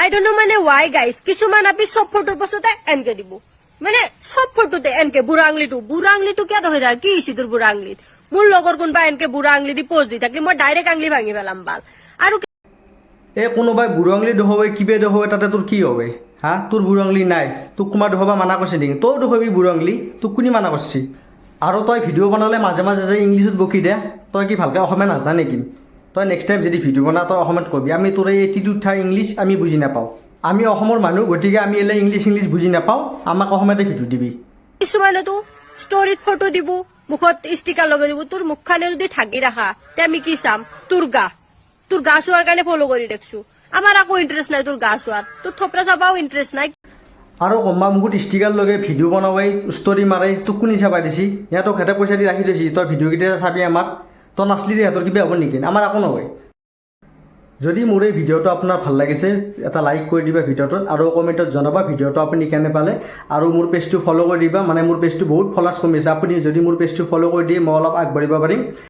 I don't know মানে Y guys কিছুমান আপনি সব ফটোর পাছতে এনকে দিব মানে সব ফটোতে এনকে বুড়া আঙলিটো কিয় দেখা যায় কি হইছে তোর বুড়া আঙলিত মোৰ লগৰ কোনবা এনকে বুড়া আঙলি দি পোজ দি থাকলি মই ডাইৰেক্ট আঙলি ভাঙি পেলাম বাল আৰু এ কোনোবাই বুঢ়ো আঙুলি দেখুৱাই কিবা দেখুৱাই তাতে তোৰ কি হবে হা তোৰ বুঢ়ো আঙুলি নাই তোক কোনোবা দেখুৱাবা মানা কৰিছে নেকি তই দেখুৱাবি বুঢ়ো আঙুলি তোক কোনে মানা কৰিছে আৰু তই ভিডিঅ' বনালে মাজে মাজে যে ইংলিছত বকি দে তই কি ভালকৈ অসমীয়া নাজানা নেকি তই নেক্সট টাইম যদি ভিডিঅ' বনা তই অসমীয়াত কবি আমি তোৰ এই এটিটিউড ঠাই ইংলিছ আমি বুজি নাপাওঁ আমি অসমৰ মানুহ গতিকে আমি এলে ইংলিছ বুজি নাপাওঁ আমাক অসমীয়াতে ভিডিঅ' দিবি কিছুমানেতো ষ্টৰিত ফটো দিব মুখত ষ্টিকাৰ লগাই দিব তোৰ মুখখানে যদি ঢাকি ৰাখা তে আমি কি চাম তোৰ গা চোৱাৰ কাৰণে ফলো কৰি দেখছো আমাৰ আকৌ ইণ্টাৰেষ্ট নাই তোৰ গা চোৱাৰ তোৰ থপৰা চাবাও ইণ্টাৰেষ্ট নাই আৰু কোনোবা মুখত ষ্টিকাৰ লগাই ভিডিঅ' বনাবাই ষ্টৰি মাৰে তোক কোনে চাবা দিছি সিহঁতক সিহঁতে পইচা দি ৰাখি থৈছি তই ভিডিঅ'কেইটা চাবি আমাৰ তই নাচলি সিহঁতৰ কিবা হ'ব নেকি আমাৰ একো নহয় যদি মোৰ এই ভিডিঅ'টো আপোনাৰ ভাল লাগিছে এটা লাইক কৰি দিবা ভিডিঅ'টোত আৰু কমেণ্টত জনাবা ভিডিঅ'টো আপুনি কেনে পালে আৰু মোৰ পেজটো ফ'ল' কৰি দিবা মানে মোৰ পেজটো বহুত ফলোৱাৰ্ছ কমিছে আপুনি যদি মোৰ পেজটো ফ'ল' কৰি দিয়ে মই অলপ আগবাঢ়িব পাৰিম